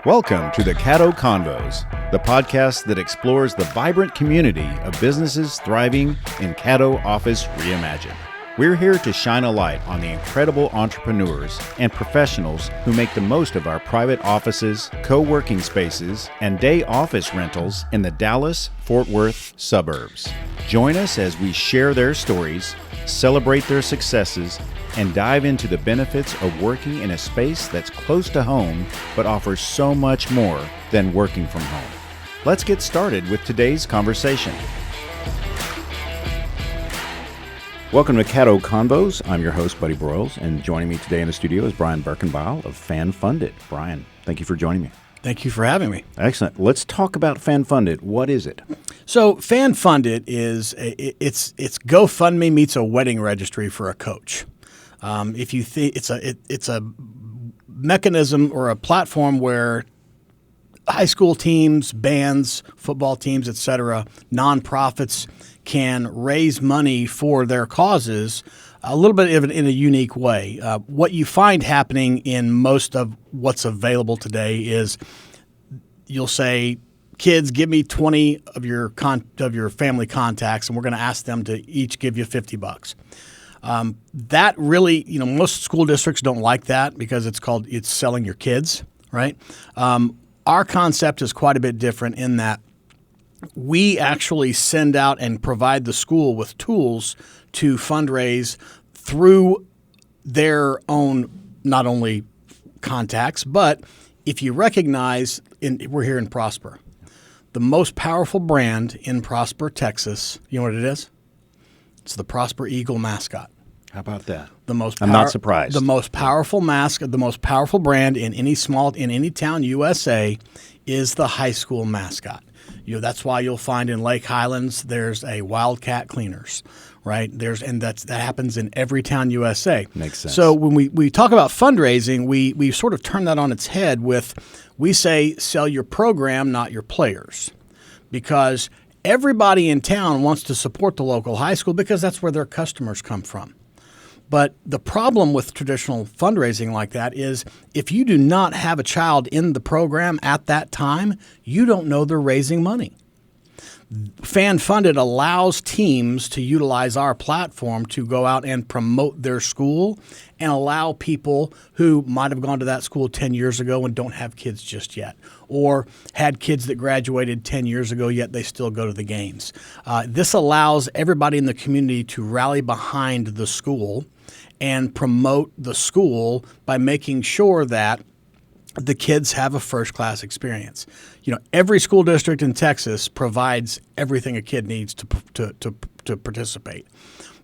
Welcome to the Caddo Convos, the podcast that explores the vibrant community of businesses thriving in Caddo Office Reimagined. We're here to shine a light on the incredible entrepreneurs and professionals who make the most of our private offices, co-working spaces, and day office rentals in the Dallas-Fort Worth suburbs. Join us as we share their stories, celebrate their successes, and dive into the benefits of working in a space that's close to home but offers so much more than working from home. Let's get started with today's conversation. Welcome to Caddo Convos. I'm your host, Buddy Broyles, and joining me today in the studio is Brian Berkenbile of FanFundIt. Brian, thank you for joining me. Thank you for having me. Excellent. Let's talk about FanFundIt. What is it? So FanFundIt is it's GoFundMe meets a wedding registry for a coach. If you think it's a mechanism or a platform where high school teams, bands, football teams, etc., nonprofits can raise money for their causes a little bit in a unique way. What you find happening in most of what's available today is you'll say, kids, give me 20 of your family contacts, and we're going to ask them to each give you $50. That really, most school districts don't like that because it's selling your kids, right? Our concept is quite a bit different in that we actually send out and provide the school with tools to fundraise through their own, not only contacts, but if you recognize, we're here in Prosper. The most powerful brand in Prosper, Texas, you know what it is? It's the Prosper Eagle mascot. How about that? I'm not surprised. The most powerful mascot, the most powerful brand in any town USA is the high school mascot. That's why you'll find in Lake Highlands there's a Wildcat Cleaners, right? That happens in every town USA. Makes sense. So when we talk about fundraising, we sort of turn that on its head we say sell your program, not your players, because everybody in town wants to support the local high school because that's where their customers come from. But the problem with traditional fundraising like that is if you do not have a child in the program at that time, you don't know they're raising money. FanFundIt allows teams to utilize our platform to go out and promote their school and allow people who might have gone to that school 10 years ago and don't have kids just yet, or had kids that graduated 10 years ago, yet they still go to the games. This allows everybody in the community to rally behind the school and promote the school by making sure that the kids have a first-class experience. Every school district in Texas provides everything a kid needs to participate.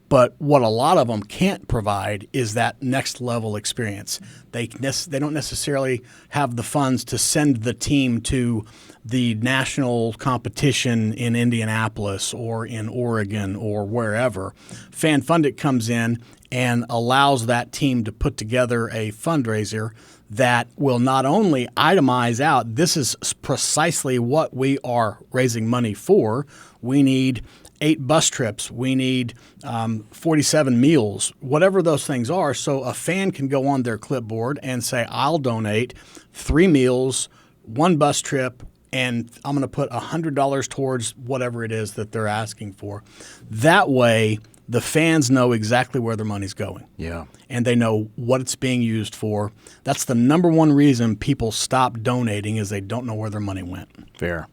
But what a lot of them can't provide is that next-level experience. They don't necessarily have the funds to send the team to the national competition in Indianapolis or in Oregon or wherever. FanFundIt comes in and allows that team to put together a fundraiser that will not only itemize out, this is precisely what we are raising money for. We need 8 bus trips. We need 47 meals, whatever those things are. So a fan can go on their clipboard and say, I'll donate 3 meals, 1 bus trip, and I'm going to put $100 towards whatever it is that they're asking for. That way, the fans know exactly where their money's going. Yeah. And they know what it's being used for. That's the number one reason people stop donating is they don't know where their money went. Fair.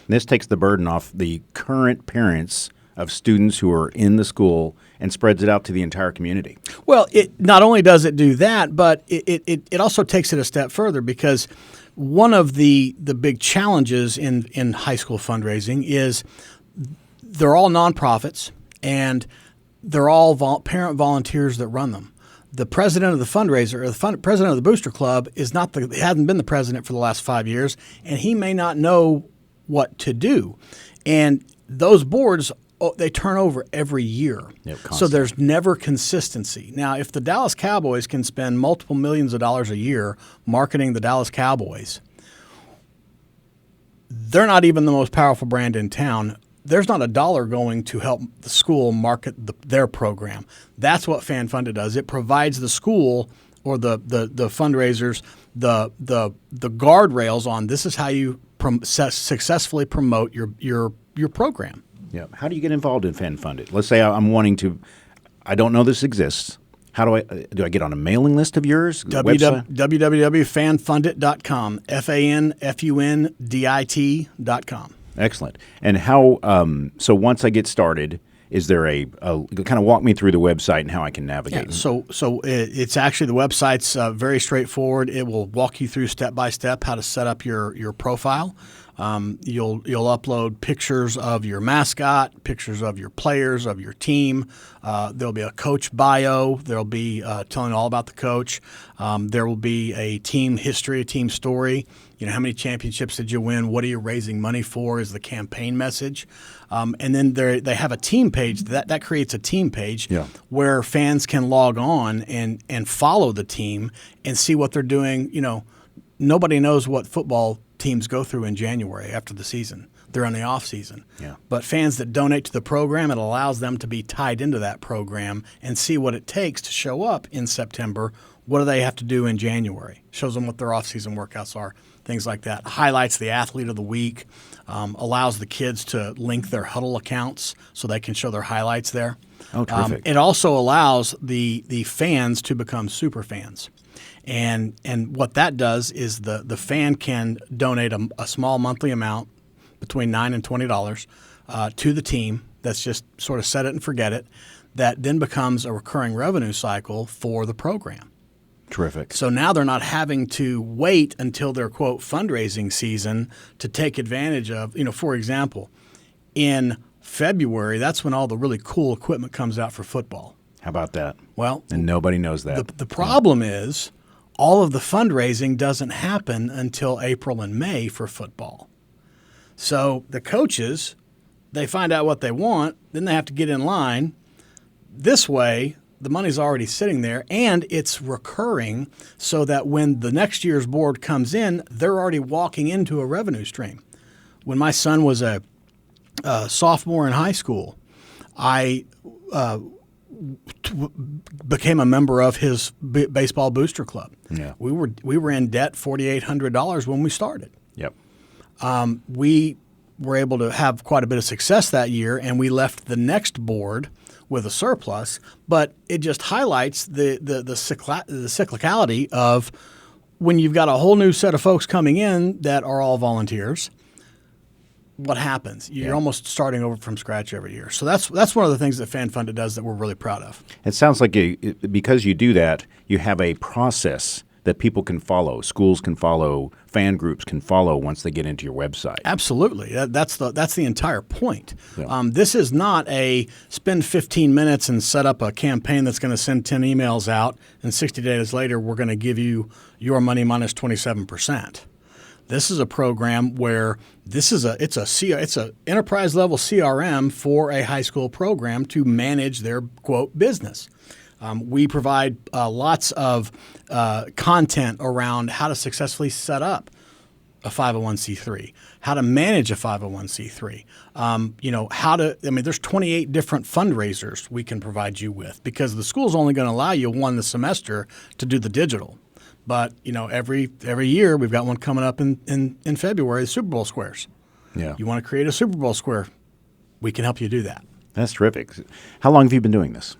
And this takes the burden off the current parents of students who are in the school and spreads it out to the entire community. Well, it not only does it do that, but it also takes it a step further because one of the big challenges in high school fundraising is they're all nonprofits and they're all parent volunteers that run them. The president of the fundraiser or the president of the booster club hasn't been the president for the last 5 years, and he may not know what to do. And those boards, they turn over every year. Yep, so there's never consistency. Now, if the Dallas Cowboys can spend multiple millions of dollars a year marketing the Dallas Cowboys, they're not even the most powerful brand in town. There's not a dollar going to help the school market their program. That's what FanFundIt does. It provides the school or the fundraisers, the guardrails on this is how you successfully promote your program. Yeah. How do you get involved in FanFundIt? Let's say I'm wanting to. I don't know this exists. How do I get on a mailing list of yours? www.fanfundit.com. FANFUNDIT.com. Excellent. And how? So once I get started, is there a kind of walk me through the website and how I can navigate? Yeah, so it's actually the website's very straightforward. It will walk you through step by step how to set up your profile. You'll upload pictures of your mascot, pictures of your players, of your team. There'll be a coach bio. There'll be telling all about the coach. There will be a team history, a team story. You know, how many championships did you win? What are you raising money for? Is the campaign message. And then they have a team page. That creates a team page where fans can log on and follow the team and see what they're doing. You know, nobody knows what football teams go through in January after the season. They're in the off season. Yeah. But fans that donate to the program, it allows them to be tied into that program and see what it takes to show up in September. What do they have to do in January? Shows them what their off season workouts are, things like that. Highlights the athlete of the week, allows the kids to link their Huddle accounts so they can show their highlights there. Oh, terrific. It also allows the fans to become super fans. And what that does is the fan can donate a small monthly amount between $9 and $20 to the team. That's just sort of set it and forget it. That then becomes a recurring revenue cycle for the program. Terrific. So now they're not having to wait until their, quote, fundraising season to take advantage of, you know, for example, in February, that's when all the really cool equipment comes out for football. How about that? Well, and nobody knows that. The problem is all of the fundraising doesn't happen until April and May for football. So the coaches, they find out what they want, then they have to get in line. This way, the money's already sitting there, and it's recurring so that when the next year's board comes in, they're already walking into a revenue stream. When my son was a sophomore in high school, I became a member of his baseball booster club. Yeah. We were in debt $4,800 when we started. Yep. We were able to have quite a bit of success that year, and we left the next board with a surplus. But it just highlights the cyclicality of when you've got a whole new set of folks coming in that are all volunteers. What happens? You're almost starting over from scratch every year. So that's one of the things that FanFundIt does that we're really proud of. It sounds like because you do that, you have a process that people can follow, schools can follow, fan groups can follow once they get into your website. Absolutely. That's the entire point. Yeah. This is not a spend 15 minutes and set up a campaign that's going to send 10 emails out, and 60 days later we're going to give you your money minus 27%. This is a program where it's a enterprise level CRM for a high school program to manage their, quote, business. We provide lots of content around how to successfully set up a 501c3, how to manage a 501c3. There's 28 different fundraisers we can provide you with because the school's only going to allow you one this semester to do the digital. But, you know, every year we've got one coming up in February, the Super Bowl squares. Yeah. You want to create a Super Bowl square, we can help you do that. That's terrific. How long have you been doing this?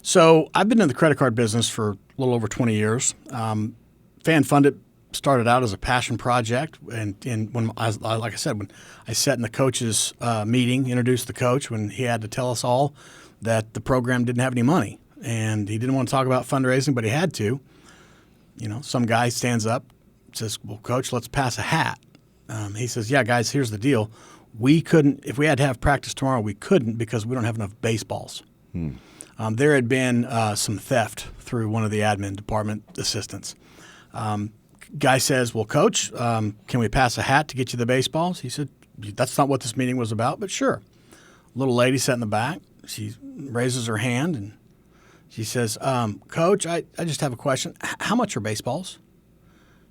So I've been in the credit card business for a little over 20 years. FanFundIt started out as a passion project. And when like I said, when I sat in the coach's meeting, introduced the coach when he had to tell us all that the program didn't have any money. And he didn't want to talk about fundraising, but he had to. You know, some guy stands up, says, well, Coach, let's pass a hat. He says, yeah, guys, here's the deal. We couldn't, if we had to have practice tomorrow, we couldn't because we don't have enough baseballs. There had been some theft through one of the admin department assistants. Guy says, well, Coach, can we pass a hat to get you the baseballs? He said, that's not what this meeting was about, but sure. Little lady sat in the back. She raises her hand and she says, Coach, I just have a question. How much are baseballs?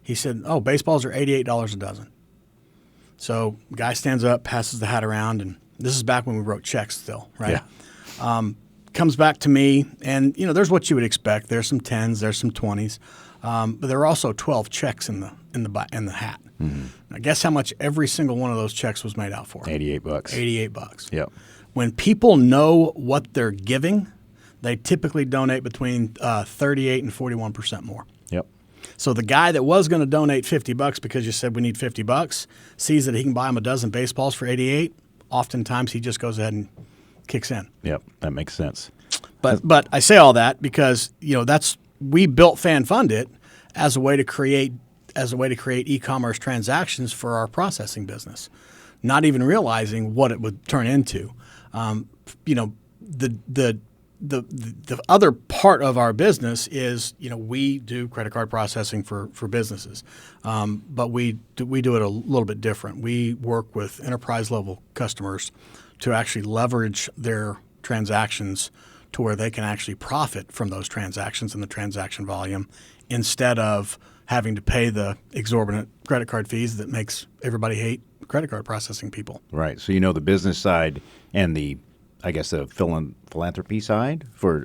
He said, oh, baseballs are $88 a dozen. So guy stands up, passes the hat around, and this is back when we wrote checks still, right? Yeah. Comes back to me, and, you know, there's what you would expect. There's some 10s, there's some 20s. but there are also 12 checks in the hat. Now, guess how much every single one of those checks was made out for? $88. $88. Yep. When people know what they're giving, they typically donate between 38 and 41% more. Yep. So the guy that was going to donate $50 because you said we need $50 sees that he can buy him a dozen baseballs for 88. Oftentimes he just goes ahead and kicks in. Yep. That makes sense. But I say all that because we built FanFundIt as a way to create e-commerce transactions for our processing business, not even realizing what it would turn into. The other part of our business is we do credit card processing for businesses, but we do it a little bit different. We work with enterprise level customers to actually leverage their transactions to where they can actually profit from those transactions and the transaction volume instead of having to pay the exorbitant credit card fees that makes everybody hate credit card processing people. Right. So the business side and the philanthropy side for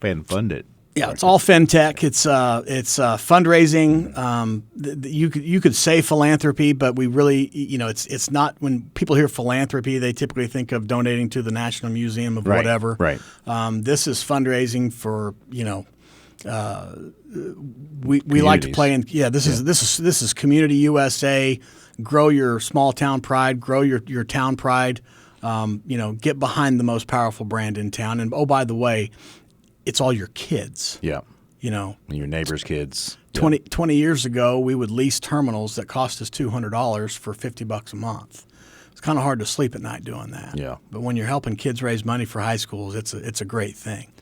FanFundIt. Yeah, it's all fintech. It's fundraising. You could say philanthropy, but we really, it's not. When people hear philanthropy, they typically think of donating to the National Museum of whatever. Right. This is fundraising for we like to play in. Yeah, this is Community USA. Grow your small town pride. Grow your town pride. Get behind the most powerful brand in town. And oh, by the way, it's all your kids. Yeah. And your neighbor's kids. 20 years ago, we would lease terminals that cost us $200 for $50 a month. It's kind of hard to sleep at night doing that. Yeah. But when you're helping kids raise money for high schools, it's a great thing.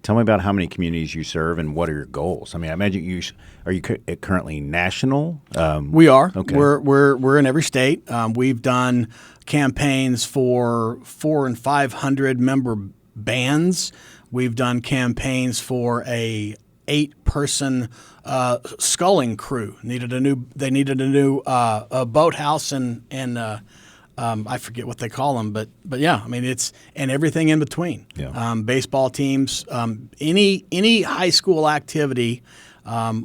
Tell me about how many communities you serve and what are your goals? I mean, I imagine are you currently national? We are. Okay. We're in every state. We've done campaigns for 400 and 500 member bands. We've done campaigns for a 8-person sculling crew. They needed a new boathouse and I forget what they call them, but yeah, I mean and everything in between. Yeah. Baseball teams, any high school activity.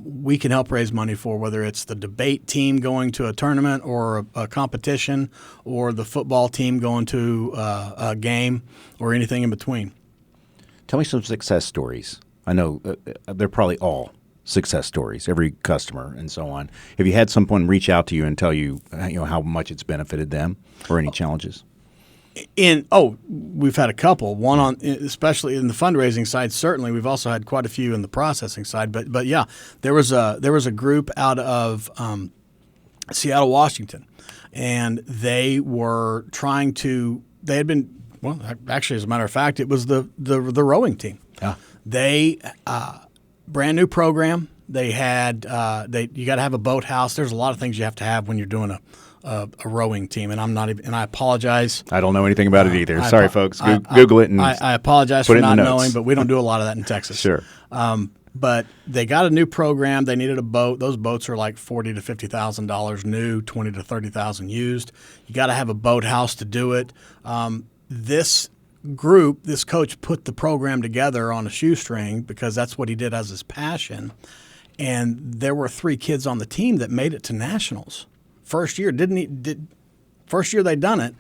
We can help raise money for, whether it's the debate team going to a tournament or a competition, or the football team going to a game, or anything in between. Tell me some success stories. I know they're probably all success stories, every customer and so on. Have you had someone reach out to you and tell you, how much it's benefited them, or any challenges? We've had a couple. One especially in the fundraising side. Certainly, we've also had quite a few in the processing side. But yeah, there was a group out of Seattle, Washington, and they were trying to. They had been actually, as a matter of fact, it was the rowing team. Yeah. They brand new program. They had you got to have a boathouse. There's a lot of things you have to have when you're doing a rowing team, and I'm not even. And I apologize. I don't know anything about it either. Sorry, folks. Google it and I apologize for not knowing, but we don't do a lot of that in Texas. Sure. But they got a new program. They needed a boat. Those boats are like $40,000 to $50,000 new, $20,000 to $30,000 used. You got to have a boathouse to do it. This coach put the program together on a shoestring because that's what he did as his passion. And there were 3 kids on the team that made it to nationals. First year they'd done it,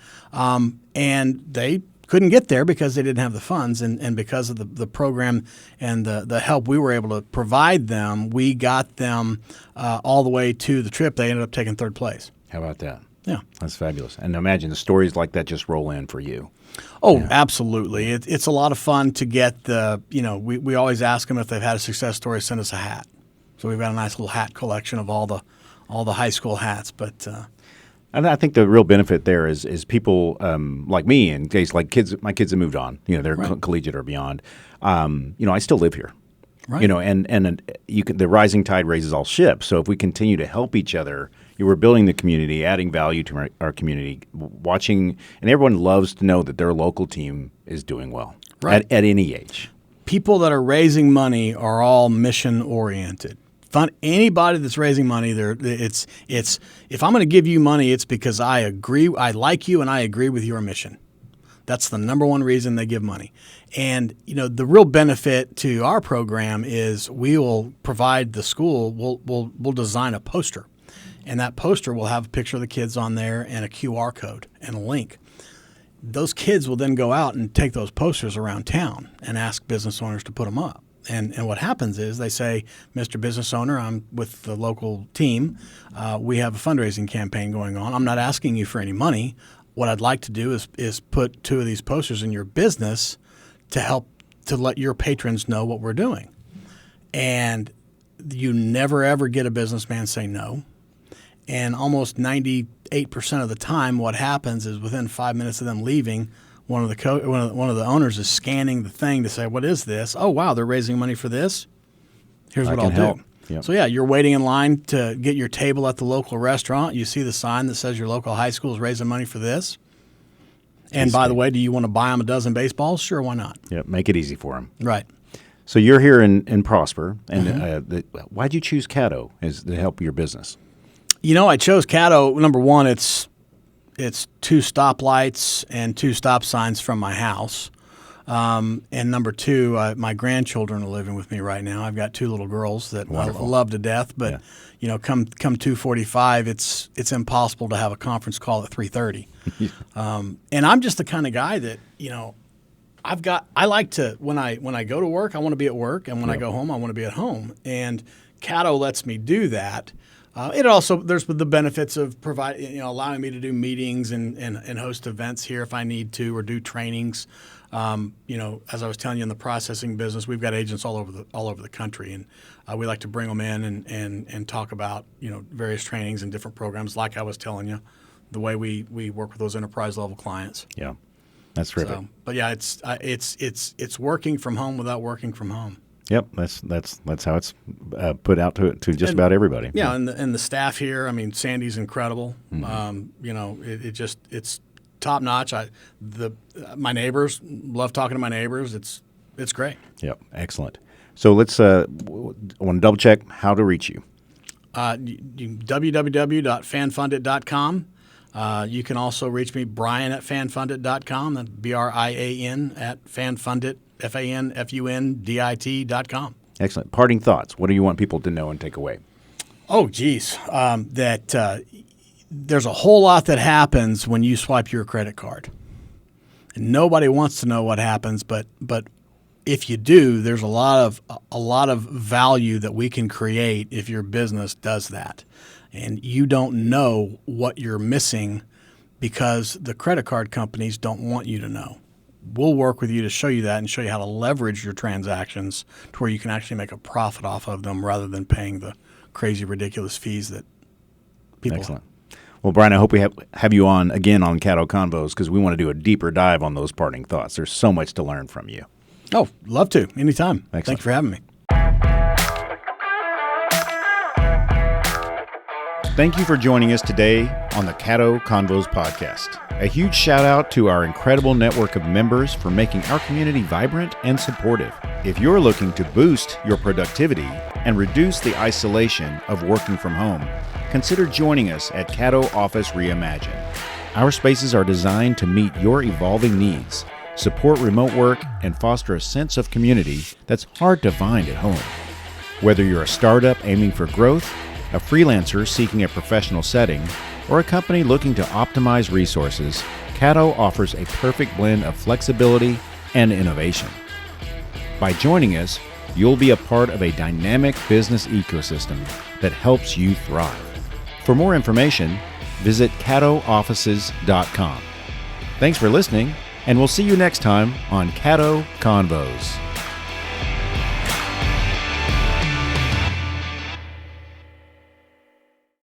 and they couldn't get there because they didn't have the funds, and because of the program and the help we were able to provide them, we got them all the way to the trip. They ended up taking 3rd place. How about that? Yeah. That's fabulous. And imagine the stories like that just roll in for you. Oh, yeah. Absolutely. It's a lot of fun to get we always ask them if they've had a success story, send us a hat. So we've got a nice little hat collection of all the high school hats. But and I think the real benefit there is people like me, in case like my kids have moved on, they're right. Collegiate or beyond. I still live here. Right. And the rising tide raises all ships. So if we continue to help each other, we're building the community, adding value to our community, watching, and everyone loves to know that their local team is doing well at any age. People that are raising money are all mission oriented. Anybody that's raising money, it's if I'm going to give you money, it's because I like you and I agree with your mission. That's the number one reason they give money. And, the real benefit to our program is we will provide the school, we'll design a poster. And that poster will have a picture of the kids on there and a QR code and a link. Those kids will then go out and take those posters around town and ask business owners to put them up. And what happens is they say, Mr. Business Owner, I'm with the local team. We have a fundraising campaign going on. I'm not asking you for any money. What I'd like to do is put 2 of these posters in your business to help to let your patrons know what we're doing. And you never, ever get a businessman say no. And almost 98% of the time what happens is within 5 minutes of them leaving, one of the owners is scanning the thing to say, what is this? Oh, wow, they're raising money for this? Here's what I'll do. Yep. So, you're waiting in line to get your table at the local restaurant. You see the sign that says your local high school is raising money for this. And by the way, do you want to buy them a dozen baseballs? Sure, why not? Yep, make it easy for them. Right. So you're here in Prosper, and why'd you choose Caddo to help your business? I chose Caddo. Number one, it's 2 stoplights and 2 stop signs from my house. And number 2, my grandchildren are living with me right now. I've got 2 little girls that I love to death. But come 2:45, it's impossible to have a conference call at 3:30. And I'm just the kind of guy that I like to when I go to work, I want to be at work, and when I go home, I want to be at home. And Caddo lets me do that. It also there's the benefits of allowing me to do meetings and host events here if I need to, or do trainings. As I was telling you, in the processing business, we've got agents all over the country, and we like to bring them in and talk about various trainings and different programs. Like I was telling you, the way we work with those enterprise level clients. Yeah, that's terrific. So, but it's working from home without working from home. Yep, that's how it's put out to just about everybody. Yeah, and the staff here. I mean, Sandy's incredible. It's top notch. My neighbors, love talking to my neighbors. It's great. Yep, excellent. So let's I want to double check how to reach you. www.fanfundit.com. You can also reach me, Brian at fanfundit.com. That's BRIAN at fanfundit, FANFUNDIT.com. Excellent. Parting thoughts. What do you want people to know and take away? Oh, geez. There's a whole lot that happens when you swipe your credit card. And nobody wants to know what happens, but if you do, there's a lot of value that we can create if your business does that. And you don't know what you're missing because the credit card companies don't want you to know. We'll work with you to show you that and show you how to leverage your transactions to where you can actually make a profit off of them rather than paying the crazy, ridiculous fees that people Excellent. Well, Brian, I hope we have you on again on Caddo Convos because we want to do a deeper dive on those parting thoughts. There's so much to learn from you. Oh, love to. Anytime. Excellent. Thank you for having me. Thank you for joining us today on the Caddo Convos podcast. A huge shout out to our incredible network of members for making our community vibrant and supportive. If you're looking to boost your productivity and reduce the isolation of working from home, consider joining us at Caddo Office Reimagined. Our spaces are designed to meet your evolving needs, support remote work, and foster a sense of community that's hard to find at home. Whether you're a startup aiming for growth, a freelancer seeking a professional setting, or a company looking to optimize resources, Caddo offers a perfect blend of flexibility and innovation. By joining us, you'll be a part of a dynamic business ecosystem that helps you thrive. For more information, visit caddooffices.com. Thanks for listening, and we'll see you next time on Caddo Convos.